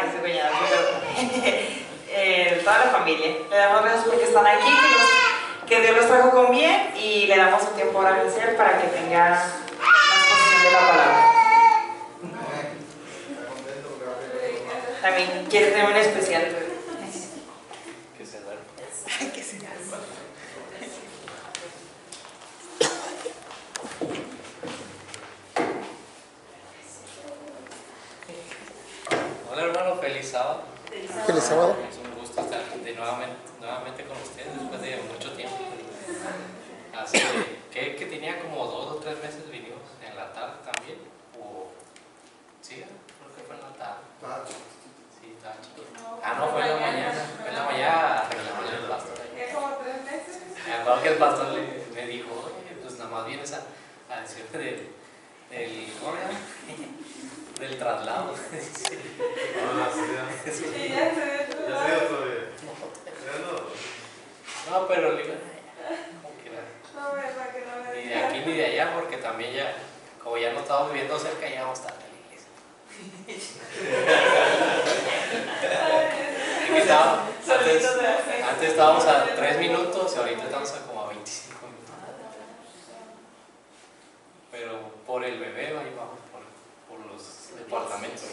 y su cuñada, toda la familia. Le damos gracias porque están aquí, que Dios los trajo con bien y le damos un tiempo ahora a Giselle para que tenga la exposición de la palabra. También quiere tener un especial. Que se duerma. Que se duerma. Hola hermano, feliz sábado. Feliz sábado. Es un gusto estar nuevamente con ustedes después de mucho tiempo. Así que tenía como 2 o 3 meses vinimos en la tarde también. Sí, creo que fue en la tarde. Sí, estaba chiquito. No, fue en la mañana. Fue en la mañana arreglamos el pastor. ¿Es como 3 meses? Me acuerdo que el pastor me dijo, oye, pues nada más vienes a decirte del traslado. Sí. No, pero ni de aquí ni de allá, porque también ya, como ya no estamos viviendo cerca, ya vamos a estar en la iglesia. Antes estábamos a 3 minutos y ahorita estamos a como a 25 minutos. Pero por el bebé ahí vamos, por los departamentos.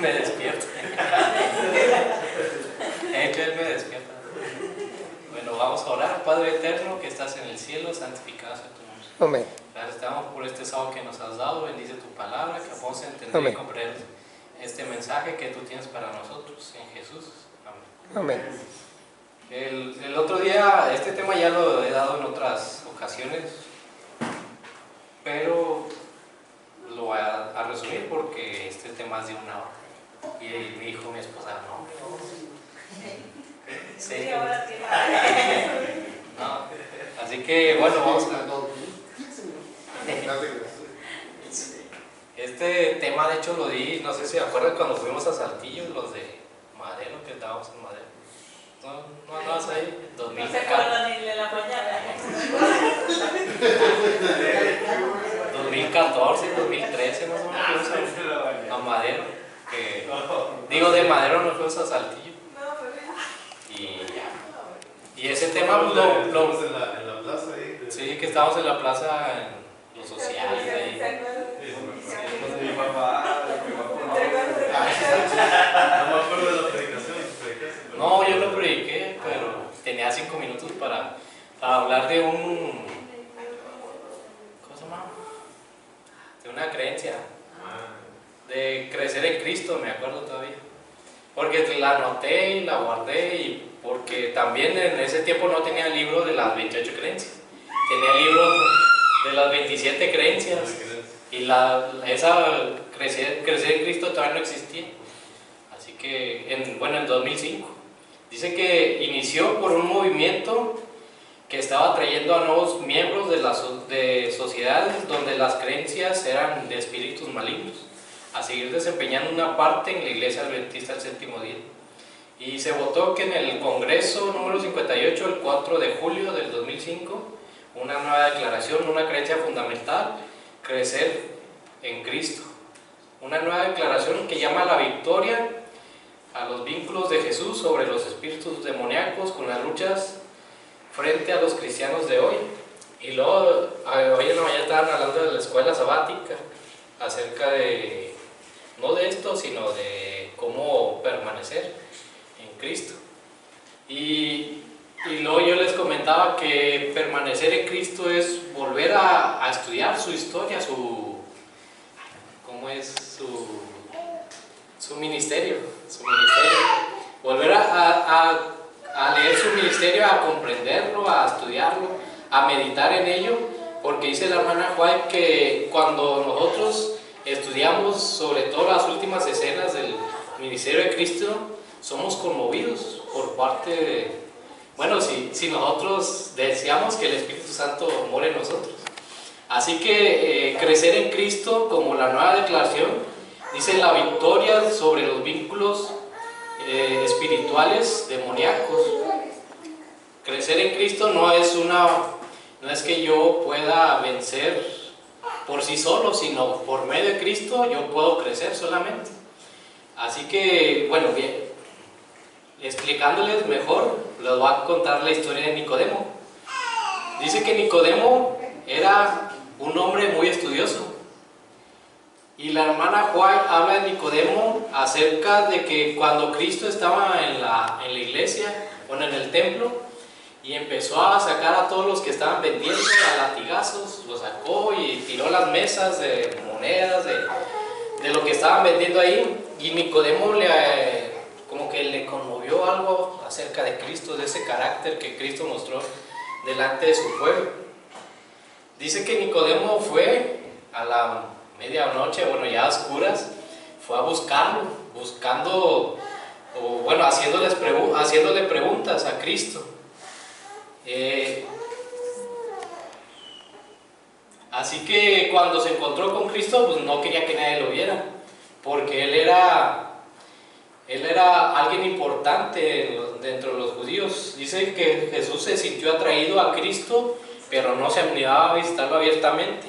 Me despierto. Él me despierta. Bueno, vamos a orar. Padre eterno que estás en el cielo, santificado sea tu nombre. Amén. Gracias te damos por este sábado que nos has dado. Bendice tu palabra, que podamos entender Amén. y comprender este mensaje que tú tienes para nosotros en Jesús. Amén. Amén. El otro día, este tema ya lo he dado en otras ocasiones, pero lo voy a resumir porque este tema es de 1 hora. Y me dijo mi esposa, no, sí. No. Así que bueno, vamos a... Este tema de hecho lo di, no sé si se acuerdan cuando fuimos a Saltillo, los de Madero, que estábamos en Madero. No andabas ahí, 2000. No se acuerdan ni de la mañana. 2014, 2013 más o menos fuimos a Madero. Digo, de Madero nos fuimos a Saltillo. Y ese tema en la plaza ahí. Sí, que estábamos en la plaza en lo social ahí. Mi papá, no me acuerdo de la predicación. No, yo no prediqué, pero tenía 5 minutos para hablar de ¿cómo se llama? De una creencia, de crecer en Cristo, me acuerdo todavía. Porque la anoté y la guardé, y porque también en ese tiempo no tenía el libro de las 28 creencias. Tenía el libro de las 27 creencias. Y esa crecer en Cristo todavía no existía. Así que, en 2005. Dice que inició por un movimiento que estaba trayendo a nuevos miembros de sociedades donde las creencias eran de espíritus malignos, a seguir desempeñando una parte en la Iglesia Adventista del Séptimo Día. Y se votó que en el Congreso número 58, el 4 de julio del 2005, una nueva declaración, una creencia fundamental, crecer en Cristo. Una nueva declaración que llama la victoria a los vínculos de Jesús sobre los espíritus demoníacos con las luchas frente a los cristianos de hoy. Y luego, hoy en la mañana estaban hablando de la escuela sabática, acerca de, no de esto, sino de cómo permanecer en Cristo. Y luego yo les comentaba que permanecer en Cristo es volver a estudiar su historia, cómo es su ministerio, volver a leer su ministerio, a comprenderlo, a estudiarlo, a meditar en ello, porque dice la hermana White que cuando nosotros estudiamos sobre todo las últimas escenas del ministerio de Cristo, somos conmovidos por parte de, bueno, si nosotros deseamos que el Espíritu Santo more en nosotros. Así que crecer en Cristo, como la nueva declaración, dice la victoria sobre los vínculos espirituales demoníacos. Crecer en Cristo no es no es que yo pueda vencer por sí solo, sino por medio de Cristo yo puedo crecer solamente. Así que, bueno, bien, explicándoles mejor, les voy a contar la historia de Nicodemo. Dice que Nicodemo era un hombre muy estudioso. Y la hermana White habla de Nicodemo acerca de que cuando Cristo estaba en la iglesia, bueno, en el templo, y empezó a sacar a todos los que estaban vendiendo a latigazos, los sacó y tiró las mesas de monedas, de lo que estaban vendiendo ahí, y Nicodemo como que le conmovió algo acerca de Cristo, de ese carácter que Cristo mostró delante de su pueblo. Dice que Nicodemo fue a la medianoche, bueno, ya a oscuras, fue a buscarlo, buscando, o bueno, haciéndole preguntas a Cristo. Así que cuando se encontró con Cristo, pues no quería que nadie lo viera, porque él era alguien importante dentro de los judíos. Dice que Jesús se sintió atraído a Cristo, pero no se animaba a visitarlo abiertamente.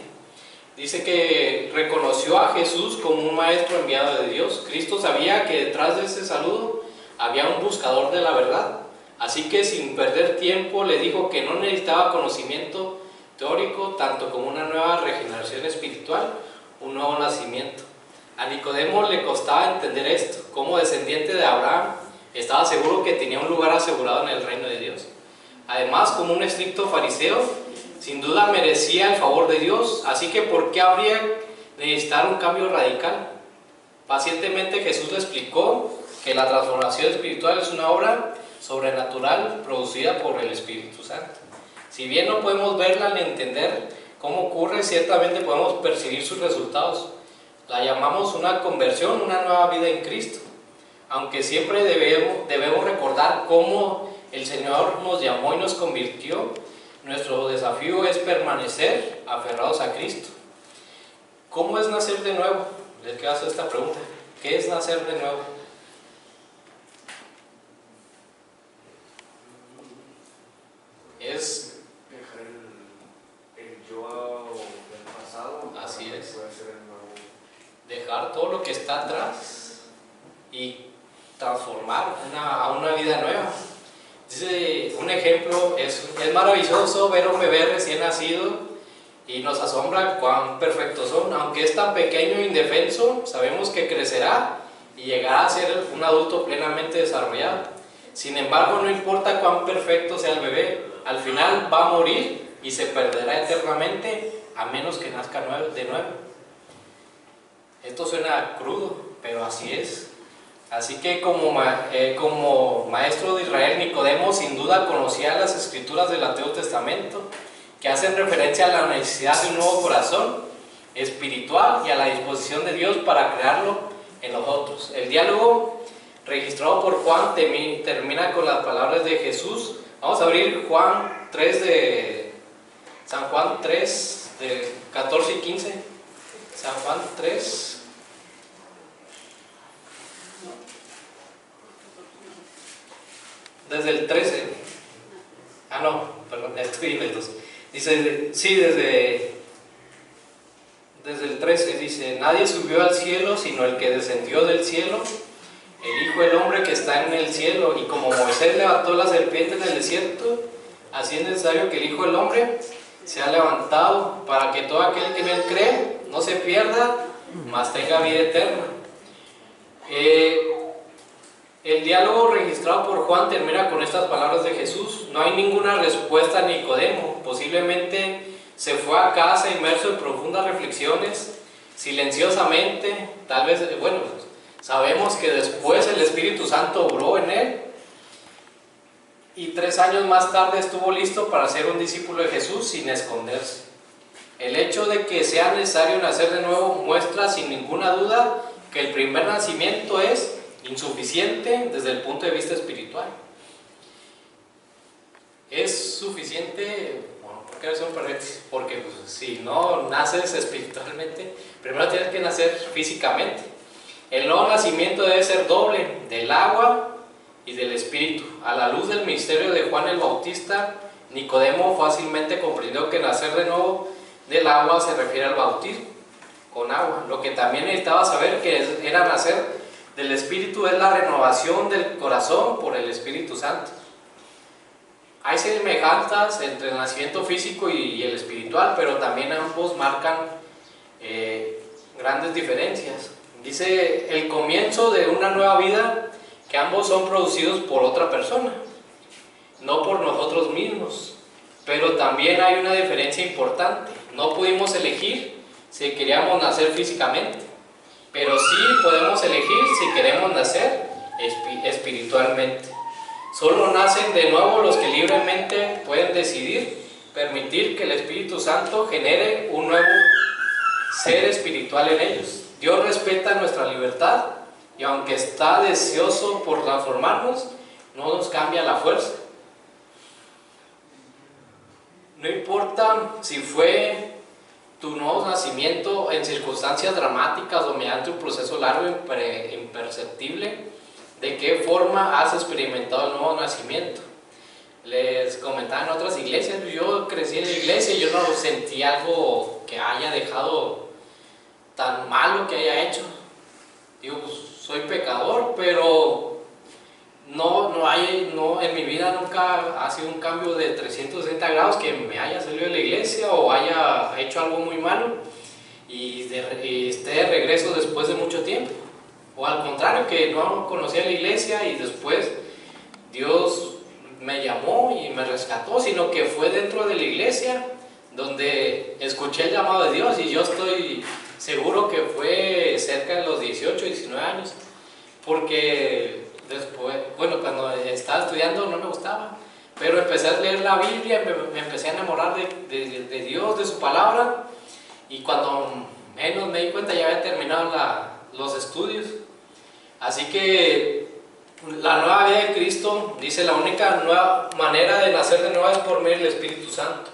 Dice que reconoció a Jesús como un maestro enviado de Dios. Cristo sabía que detrás de ese saludo había un buscador de la verdad. Así que sin perder tiempo le dijo que no necesitaba conocimiento teórico, tanto como una nueva regeneración espiritual, un nuevo nacimiento. A Nicodemo le costaba entender esto. Como descendiente de Abraham, estaba seguro que tenía un lugar asegurado en el reino de Dios. Además, como un estricto fariseo, sin duda merecía el favor de Dios, así que ¿por qué habría de necesitar un cambio radical? Pacientemente Jesús le explicó que la transformación espiritual es una obra sobrenatural producida por el Espíritu Santo. Si bien no podemos verla ni entender cómo ocurre, ciertamente podemos percibir sus resultados. La llamamos una conversión, una nueva vida en Cristo. Aunque siempre debemos recordar cómo el Señor nos llamó y nos convirtió, nuestro desafío es permanecer aferrados a Cristo. ¿Cómo es nacer de nuevo? Les quiero hacer esta pregunta. ¿Qué es nacer de nuevo? Es dejar el yo del pasado. Así es. Puede ser el nuevo. Dejar todo lo que está atrás y transformar a una vida nueva. Dice un ejemplo, es maravilloso ver a un bebé recién nacido y nos asombra cuán perfectos son. Aunque es tan pequeño e indefenso, sabemos que crecerá y llegará a ser un adulto plenamente desarrollado. Sin embargo, no importa cuán perfecto sea el bebé, al final va a morir y se perderá eternamente a menos que nazca de nuevo. Esto suena crudo, pero así es. Así que como maestro de Israel, Nicodemo sin duda conocía las escrituras del Antiguo Testamento, que hacen referencia a la necesidad de un nuevo corazón espiritual y a la disposición de Dios para crearlo en nosotros. El diálogo registrado por Juan termina con las palabras de Jesús. Vamos a abrir Juan 3 de San Juan 3 de 14 y 15. San Juan 3. Desde el 13. Estoy en el 12. Dice, sí, desde el 13 dice: nadie subió al cielo sino el que descendió del cielo, el Hijo del Hombre que está en el cielo. Y como Moisés levantó la serpiente en el desierto, así es necesario que el Hijo del Hombre sea levantado, para que todo aquel que en él cree no se pierda, mas tenga vida eterna. El diálogo registrado por Juan termina con estas palabras de Jesús. No hay ninguna respuesta a Nicodemo. Posiblemente se fue a casa inmerso en profundas reflexiones, silenciosamente. Tal vez, sabemos que después el Espíritu Santo obró en él. Y 3 años más tarde estuvo listo para ser un discípulo de Jesús sin esconderse. El hecho de que sea necesario nacer de nuevo muestra sin ninguna duda que el primer nacimiento es insuficiente desde el punto de vista espiritual. Es suficiente, porque hacer un paréntesis, porque si no naces espiritualmente, primero tienes que nacer físicamente. El nuevo nacimiento debe ser doble, del agua y del Espíritu. A la luz del ministerio de Juan el Bautista, Nicodemo fácilmente comprendió que nacer de nuevo del agua se refiere al bautismo con agua. Lo que también necesitaba saber que era nacer del Espíritu es la renovación del corazón por el Espíritu Santo. Hay semejanzas entre el nacimiento físico y el espiritual, pero también ambos marcan grandes diferencias. Dice el comienzo de una nueva vida, que ambos son producidos por otra persona, no por nosotros mismos. Pero también hay una diferencia importante. No pudimos elegir si queríamos nacer físicamente, pero sí podemos elegir si queremos nacer espiritualmente. Solo nacen de nuevo los que libremente pueden decidir permitir que el Espíritu Santo genere un nuevo ser espiritual en ellos. Dios respeta nuestra libertad y aunque está deseoso por transformarnos, no nos cambia la fuerza. No importa si fue tu nuevo nacimiento en circunstancias dramáticas o mediante un proceso largo e imperceptible, de qué forma has experimentado el nuevo nacimiento. Les comentaba en otras iglesias, yo crecí en la iglesia y yo no sentí algo que haya dejado tan malo que haya hecho. Digo, pues soy pecador, pero no, en mi vida nunca ha sido un cambio de 360 grados que me haya salido de la iglesia o haya hecho algo muy malo y esté de regreso después de mucho tiempo. O al contrario, que no conocía la iglesia y después Dios me llamó y me rescató, sino que fue dentro de la iglesia donde escuché el llamado de Dios, y yo estoy seguro que fue cerca de los 18, 19 años, porque después, bueno, cuando estaba estudiando no me gustaba, pero empecé a leer la Biblia, me empecé a enamorar de Dios, de su palabra, y cuando menos me di cuenta ya había terminado los estudios. Así que la nueva vida de Cristo, dice, la única nueva manera de nacer de nuevo es por medio del Espíritu Santo.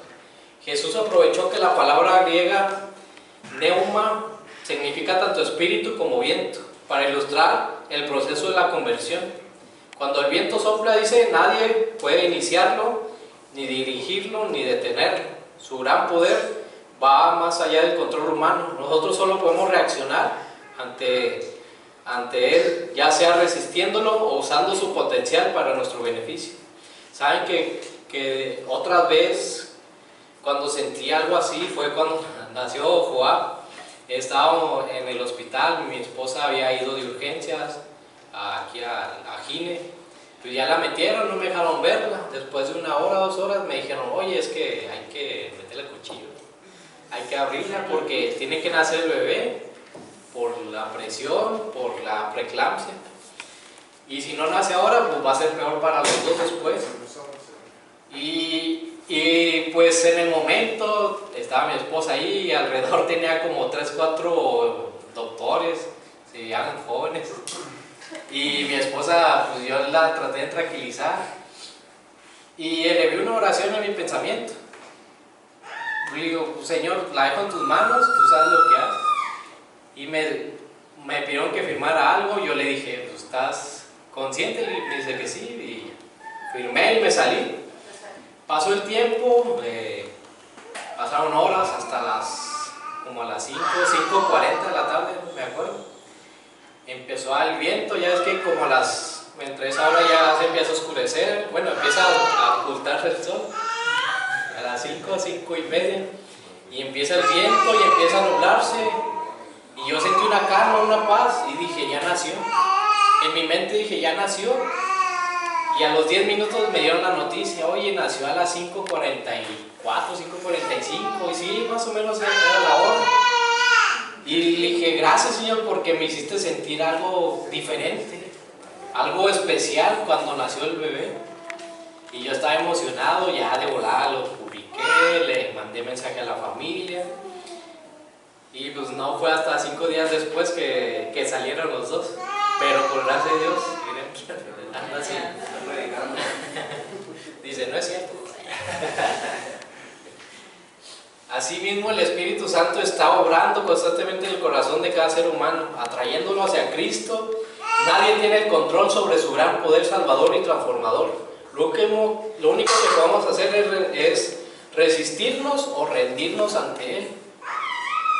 Jesús aprovechó que la palabra griega pneuma significa tanto espíritu como viento, para ilustrar el proceso de la conversión. Cuando el viento sopla, dice, nadie puede iniciarlo, ni dirigirlo, ni detenerlo. Su gran poder va más allá del control humano. Nosotros solo podemos reaccionar ante él, ya sea resistiéndolo o usando su potencial para nuestro beneficio. Saben que otra vez, cuando sentí algo así, fue cuando nació Joab. Estaba en el hospital, mi esposa había ido de urgencias aquí a Gine, pues ya la metieron, no me dejaron verla. Después de 1 hora, 2 horas me dijeron, oye, es que hay que meterle cuchillo, hay que abrirla porque tiene que nacer el bebé por la presión, por la preeclampsia, y si no nace ahora, pues va a ser peor para los dos después. Y pues en el momento estaba mi esposa ahí y alrededor tenía como 3, 4 doctores, se veían jóvenes, y mi esposa, pues yo la traté de tranquilizar y elevé una oración en mi pensamiento. Le digo, Señor, la dejo en tus manos, tú sabes lo que haces. Y me pidieron que firmara algo. Yo le dije, pues, ¿estás consciente? Y me dice que sí, y firmé y me salí. Pasó el tiempo, pasaron horas hasta como a las 5:40 de la tarde, me acuerdo. Empezó el viento, ya es que como entre esa hora ya se empieza a oscurecer, bueno, empieza a ocultarse el sol, a las 5:30, y empieza el viento y empieza a nublarse, y yo sentí una calma, una paz, y dije, ya nació. En mi mente dije, ya nació. Y a los 10 minutos me dieron la noticia, oye, nació a las 5:44, 5:45, y sí, más o menos era la hora. Y le dije, gracias, Señor, porque me hiciste sentir algo diferente, algo especial cuando nació el bebé. Y yo estaba emocionado, ya de volada lo publiqué, le mandé mensaje a la familia. Y pues no fue hasta 5 días después que salieron los dos. Pero por gracia de Dios, miren, anda así. Dice, no es cierto. Asimismo, el Espíritu Santo está obrando constantemente en el corazón de cada ser humano, atrayéndolo hacia Cristo. Nadie tiene el control sobre su gran poder salvador y transformador. Lo único que podemos hacer es resistirnos o rendirnos ante Él.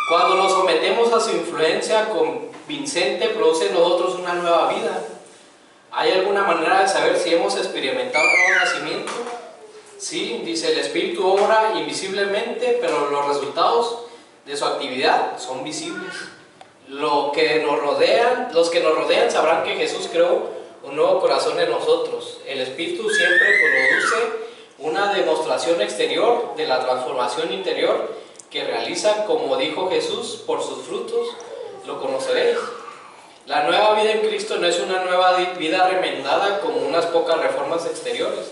Cuando nos sometemos a su influencia convincente, produce en nosotros una nueva vida. ¿Hay alguna manera de saber si hemos experimentado un nuevo nacimiento? Sí, dice, el Espíritu obra invisiblemente, pero los resultados de su actividad son visibles. Los que nos rodean sabrán que Jesús creó un nuevo corazón en nosotros. El Espíritu siempre produce una demostración exterior de la transformación interior que realiza, como dijo Jesús, por sus frutos lo conoceréis. La nueva vida en Cristo no es una nueva vida remendada como unas pocas reformas exteriores.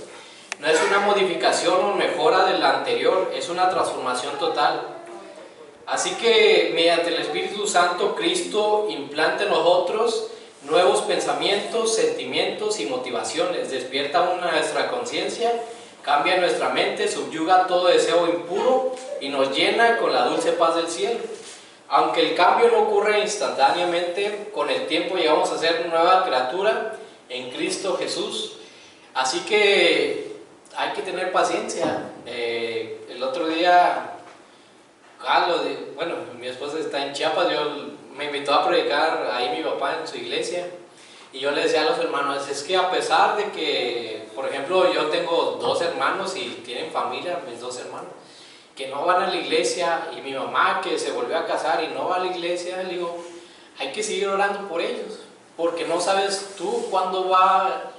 No es una modificación o mejora de la anterior, es una transformación total. Así que mediante el Espíritu Santo, Cristo implanta en nosotros nuevos pensamientos, sentimientos y motivaciones, despierta nuestra conciencia, cambia nuestra mente, subyuga todo deseo impuro y nos llena con la dulce paz del cielo. Aunque el cambio no ocurre instantáneamente, con el tiempo llegamos a ser nueva criatura en Cristo Jesús. Así que hay que tener paciencia. El otro día, mi esposa está en Chiapas, me invitó a predicar ahí mi papá en su iglesia, y yo le decía a los hermanos, es que a pesar de que, por ejemplo, yo tengo 2 hermanos y tienen familia, mis 2 hermanos, que no van a la iglesia, y mi mamá que se volvió a casar y no va a la iglesia, le digo, hay que seguir orando por ellos, porque no sabes tú cuándo va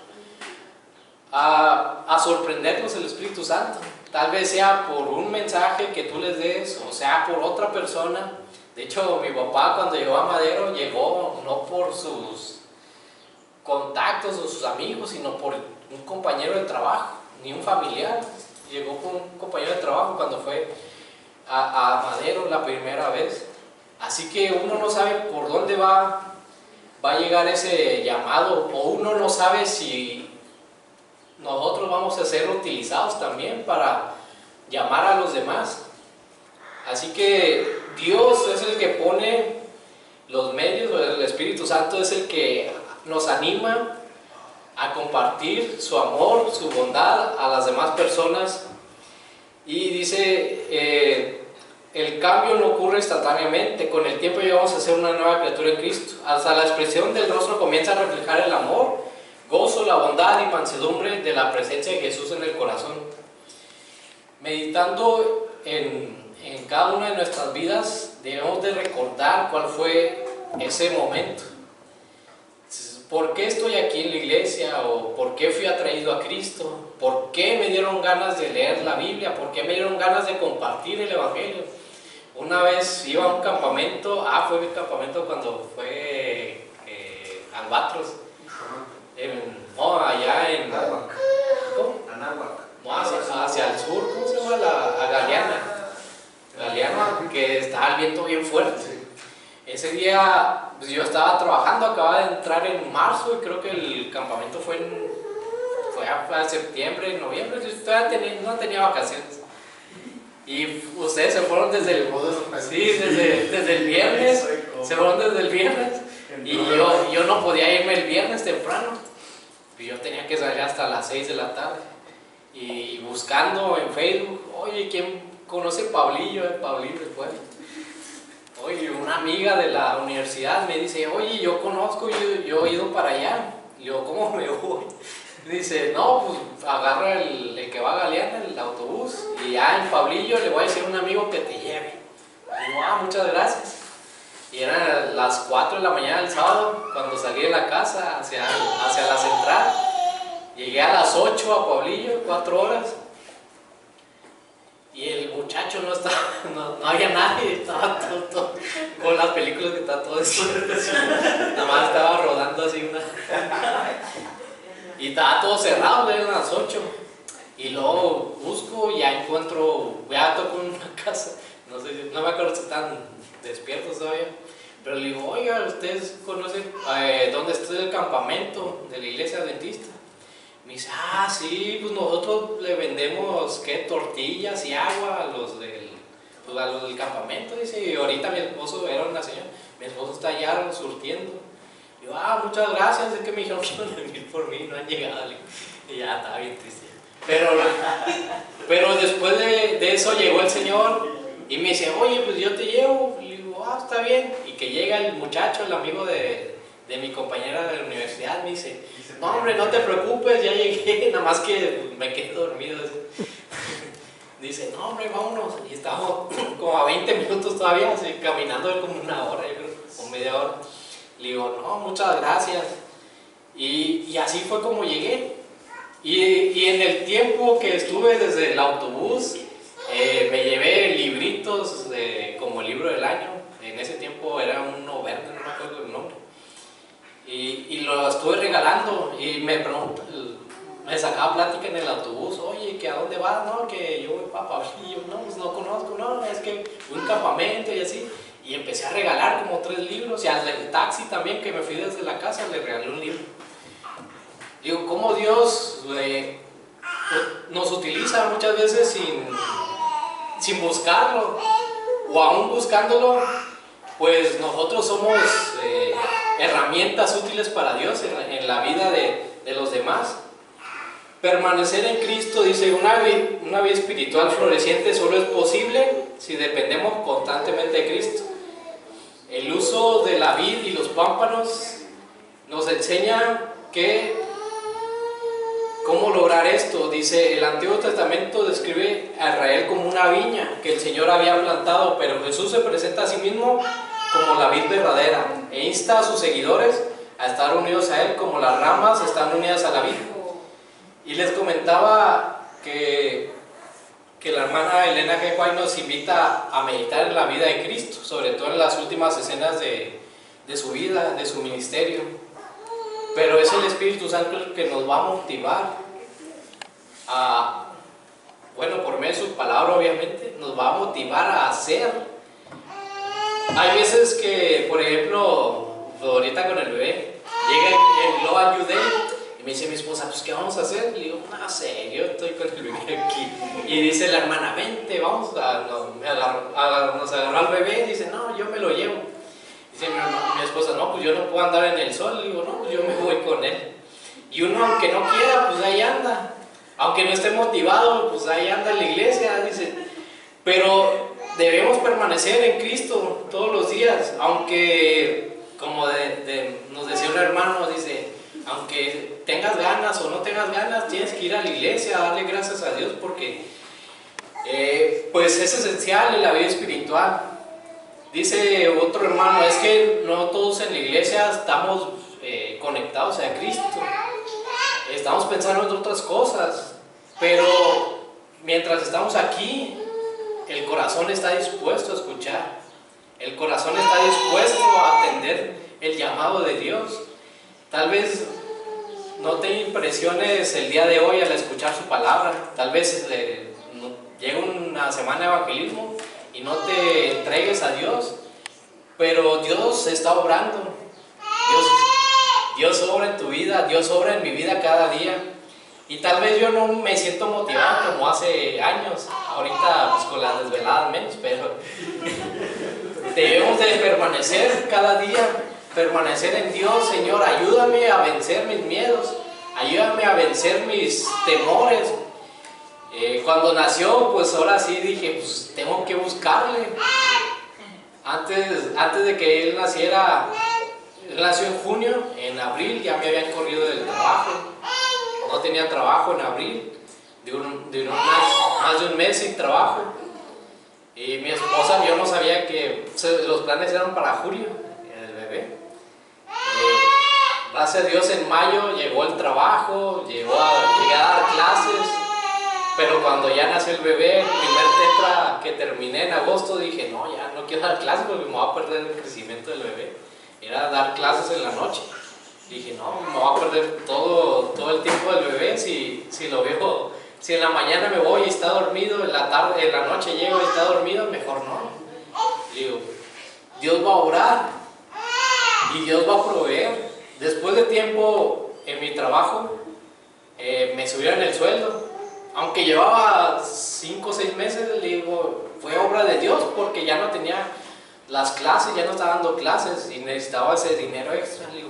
a sorprendernos el Espíritu Santo. Tal vez sea por un mensaje que tú les des, o sea por otra persona. De hecho, mi papá cuando llegó a Madero, llegó no por sus contactos o sus amigos, sino por un compañero de trabajo, ni un familiar. Llegó con un compañero de trabajo cuando fue a Madero la primera vez. Así que uno no sabe por dónde va a llegar ese llamado, o uno no sabe si nosotros vamos a ser utilizados también para llamar a los demás. Así que Dios es el que pone los medios, el Espíritu Santo es el que nos anima a compartir su amor, su bondad a las demás personas. Y dice, el cambio no ocurre instantáneamente, con el tiempo llegamos a ser una nueva criatura en Cristo. Hasta la expresión del rostro comienza a reflejar el amor, gozo, la bondad y mansedumbre de la presencia de Jesús en el corazón. Meditando en cada una de nuestras vidas, debemos de recordar cuál fue ese momento. ¿Por qué estoy aquí en la iglesia? ¿O por qué fui atraído a Cristo? ¿Por qué me dieron ganas de leer la Biblia? ¿Por qué me dieron ganas de compartir el Evangelio? Una vez iba a un campamento, fue mi campamento cuando fue Albatros. Allá en Anáhuac. ¿cómo? Anáhuac. No, hacia el sur, ¿cómo se llama? A Galeana, que estaba el viento bien fuerte. Ese día pues yo estaba trabajando, acababa de entrar en marzo y creo que el campamento fue a septiembre, noviembre, yo todavía no tenía vacaciones. Y ustedes se fueron desde el viernes, se fueron desde el viernes, y yo no podía irme el viernes temprano, y yo tenía que salir hasta las 6 de la tarde, y buscando en Facebook, oye, ¿quién conoce Pablillo? Pablillo del pueblo. Oye, una amiga de la universidad me dice, oye, yo conozco, yo he ido para allá. Y yo, ¿cómo me voy? Dice, no, pues agarra el que va a Galeana, el autobús, y ya en Pablillo le voy a decir a un amigo que te lleve. Y digo, muchas gracias. Y eran las 4 de la mañana del sábado, cuando salí de la casa hacia la central. Llegué a las 8 a Pablillo, 4 horas. Y el muchacho no había nadie, estaba todo, con las películas que está todo eso. Nada más estaba rodando así una. Y estaba todo cerrado, eran las 8. Y luego busco y ya toco en una casa. No me acuerdo si están despiertos todavía. Pero le digo, oiga, ¿ustedes conocen dónde está el campamento de la iglesia adventista? Me dice, sí, pues nosotros le vendemos tortillas y agua a los del campamento. Dice, y ahorita mi esposo era una señora, mi esposo está allá surtiendo. Y yo, muchas gracias, es que me dijeron que iban a venir por mí, no han llegado. Y ya estaba bien triste. Pero después de eso llegó el Señor y me dice, oye, pues yo te llevo. Y le digo, ah, está bien. Y que llega el muchacho, el amigo de mi compañera de la universidad, me dice, no hombre, no te preocupes, ya llegué, nada más que me quedé dormido. Dice, no hombre, vámonos. Y estábamos como a 20 minutos todavía, así, caminando como una hora, yo creo, o media hora. Le digo, no, muchas gracias. Y así fue como llegué. Y en el tiempo que estuve desde el autobús, me llevé libritos como el libro del año. En ese tiempo era uno verde, no me acuerdo el nombre. Y lo estuve regalando y me sacaba plática en el autobús, oye, ¿que a dónde vas? No, que yo voy para Pablillo, no, pues no conozco, no, es que un campamento y así. Y empecé a regalar como 3 libros y al del taxi también, que me fui desde la casa, le regalé un libro. Digo, cómo Dios nos utiliza muchas veces sin buscarlo, o aún buscándolo, pues nosotros somos herramientas útiles para Dios en la vida de los demás. Permanecer en Cristo, dice, una vida espiritual floreciente solo es posible si dependemos constantemente de Cristo. El uso de la vid y los pámpanos nos enseña cómo lograr esto. Dice, el Antiguo Testamento describe a Israel como una viña que el Señor había plantado, pero Jesús se presenta a sí mismo como la vid verdadera e insta a sus seguidores a estar unidos a Él como las ramas están unidas a la vid. Y les comentaba que la hermana Elena G. White nos invita a meditar en la vida de Cristo, sobre todo en las últimas escenas de su vida, de su ministerio. Pero es el Espíritu Santo el que nos va a motivar por medio de su palabra, obviamente, nos va a motivar a hacer. Hay veces que, por ejemplo, ahorita con el bebé, llega el Global Youth Day y me dice mi esposa, pues ¿qué vamos a hacer? Le digo, no sé, yo estoy con el bebé aquí. Y dice la hermana, vente, vamos nos agarró al bebé, dice, no, yo me lo llevo. Dice mi esposa, no, pues yo no puedo andar en el sol. Le digo, no, pues yo me voy con él. Y uno, aunque no quiera, pues ahí anda. Aunque no esté motivado, pues ahí anda en la iglesia, dice. Pero debemos permanecer en Cristo todos los días, aunque, como nos decía un hermano, dice, aunque tengas ganas o no tengas ganas, tienes que ir a la iglesia a darle gracias a Dios, porque pues es esencial en la vida espiritual. Dice otro hermano, es que no todos en la iglesia estamos conectados a Cristo, estamos pensando en otras cosas, pero mientras estamos aquí, el corazón está dispuesto a escuchar, el corazón está dispuesto a atender el llamado de Dios. Tal vez no te impresiones el día de hoy al escuchar su palabra, tal vez llega una semana de evangelismo y no te entregues a Dios, pero Dios está obrando. Dios obra en tu vida, Dios obra en mi vida cada día. Y tal vez yo no me siento motivado como hace años, ahorita pues con las desveladas menos, pero debemos de permanecer cada día, permanecer en Dios. Señor, ayúdame a vencer mis miedos, ayúdame a vencer mis temores. Cuando nació, pues ahora sí dije, pues tengo que buscarle. Antes de que él naciera, él nació en junio, en abril ya me habían corrido del trabajo. No tenía trabajo en abril, más de un mes sin trabajo. Y mi esposa, yo no sabía que los planes eran para julio, el bebé. Gracias a Dios en mayo llegó el trabajo, llegué a dar clases. Pero cuando ya nació el bebé, el primer tetra que terminé en agosto, dije, no, ya no quiero dar clases porque me voy a perder el crecimiento del bebé. Era dar clases en la noche. Dije, no, me voy a perder todo el tiempo del bebé si lo veo. Si en la mañana me voy y está dormido, en la noche llego y está dormido, mejor no. Digo, Dios va a orar y Dios va a proveer. Después de tiempo en mi trabajo, me subieron el sueldo. Aunque llevaba 5 o 6 meses, le digo, fue obra de Dios, porque ya no tenía las clases, ya no estaba dando clases y necesitaba ese dinero extra. Le digo.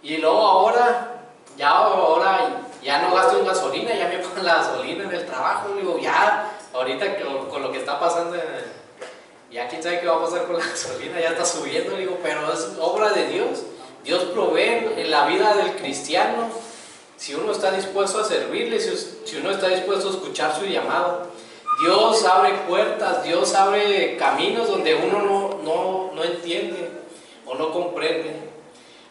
Y luego ahora ya no gasto en gasolina, ya me pagan la gasolina en el trabajo. Digo, ya, ahorita con lo que está pasando, ya quién sabe qué va a pasar con la gasolina, ya está subiendo. Digo, pero es obra de Dios. Dios provee en la vida del cristiano si uno está dispuesto a servirle, si uno está dispuesto a escuchar su llamado. Dios abre puertas, Dios abre caminos donde uno no entiende o no comprende.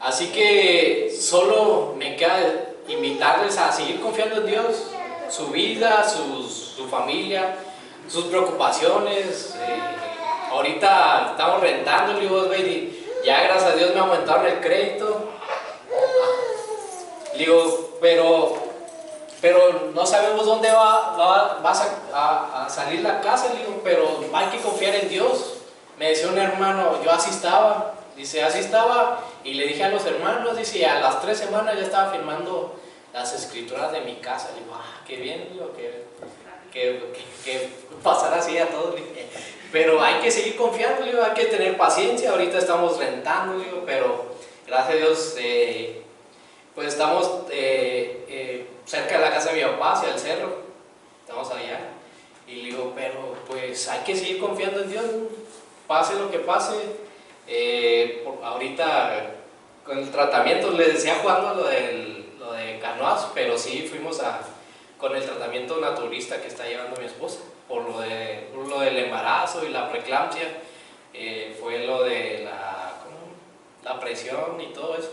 Así que solo me queda invitarles a seguir confiando en Dios, su vida, su familia, sus preocupaciones. Ahorita estamos rentando, le digo, ya gracias a Dios me aumentaron el crédito. Le digo, pero no sabemos dónde va a salir la casa. Le digo, pero hay que confiar en Dios. Me decía un hermano, yo así estaba. Dice, así estaba, y le dije a los hermanos, dice, a las 3 semanas ya estaba firmando las escrituras de mi casa. Le digo, qué bien, digo, que pasara así a todos. Pero hay que seguir confiando, digo, hay que tener paciencia. Ahorita estamos rentando, digo, pero gracias a Dios, pues estamos cerca de la casa de mi papá, hacia el cerro, estamos allá. Y le digo, pero pues hay que seguir confiando en Dios, pase lo que pase. Ahorita con el tratamiento, les decía Juan lo de canoas, pero sí fuimos con el tratamiento naturista que está llevando mi esposa por lo del embarazo y la preeclampsia. Fue lo de la presión y todo eso.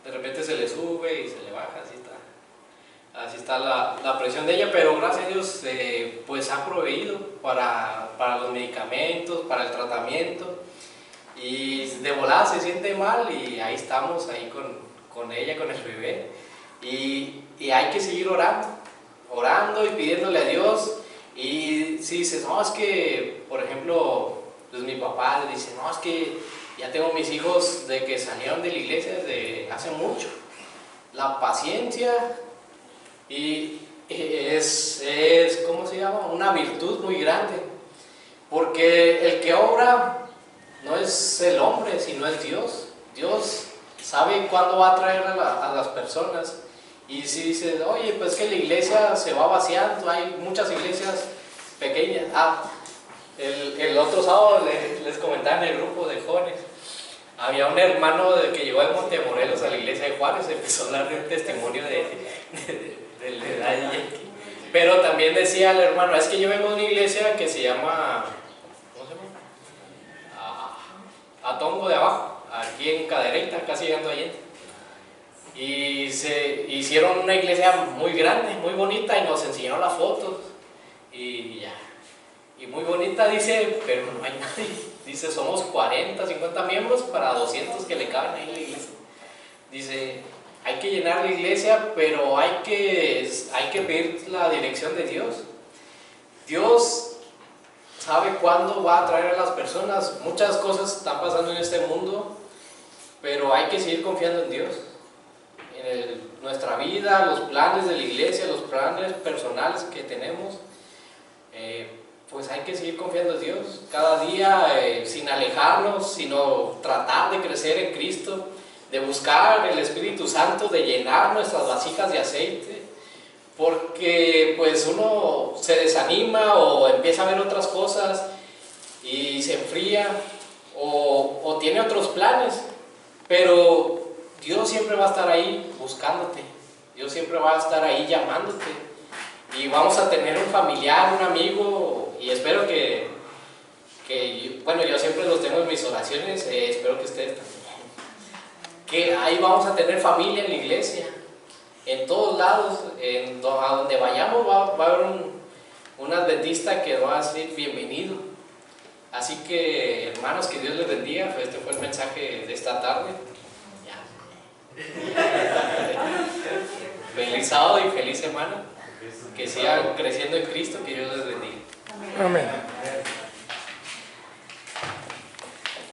De repente se le sube y se le baja, así está la presión de ella, pero gracias a Dios pues ha proveído para los medicamentos, para el tratamiento. Y de volada se siente mal y ahí estamos, ahí con ella, con el bebé. Y hay que seguir orando y pidiéndole a Dios. Y si dices, no, es que, por ejemplo, pues mi papá le dice, no, es que ya tengo mis hijos de que salieron de la iglesia desde hace mucho. La paciencia y es ¿cómo se llama? Una virtud muy grande. Porque el que obra no es el hombre, sino es Dios. Dios sabe cuándo va a traer a las personas. Y si dices, oye, pues que la iglesia se va vaciando, hay muchas iglesias pequeñas. El otro sábado les comentaba en el grupo de jóvenes, había un hermano que llegó de Montemorelos a la iglesia de Juárez, empezó a hablar de un testimonio de allí. Pero también decía el hermano, es que yo vengo de una iglesia que se llama, ¿cómo se llama? Atongo de Abajo, aquí en Cadereyta, casi llegando allí. Y se hicieron una iglesia muy grande, muy bonita, y nos enseñaron las fotos. Y ya. Y muy bonita, dice, pero no hay nadie. Dice, somos 40, 50 miembros para 200 que le caben ahí en la iglesia. Dice, hay que llenar la iglesia, pero hay que pedir la dirección de Dios. Dios sabe cuándo va a traer a las personas. Muchas cosas están pasando en este mundo, pero hay que seguir confiando en Dios. Nuestra vida, los planes de la iglesia, los planes personales que tenemos, pues hay que seguir confiando en Dios cada día, sin alejarnos, sino tratar de crecer en Cristo, de buscar el Espíritu Santo, de llenar nuestras vasijas de aceite, porque pues uno se desanima o empieza a ver otras cosas y se enfría o tiene otros planes, pero Dios siempre va a estar ahí buscándote, Dios siempre va a estar ahí llamándote, y vamos a tener un familiar, un amigo, y espero que bueno, yo siempre los tengo en mis oraciones, espero que ustedes también, que ahí vamos a tener familia en la iglesia, en todos lados, a donde vayamos va a haber un adventista que va a decir bienvenido. Así que hermanos, que Dios les bendiga. Este fue el mensaje de esta tarde. Feliz sábado y feliz semana. Que sigan creciendo en Cristo. Que Dios les bendiga. Amén.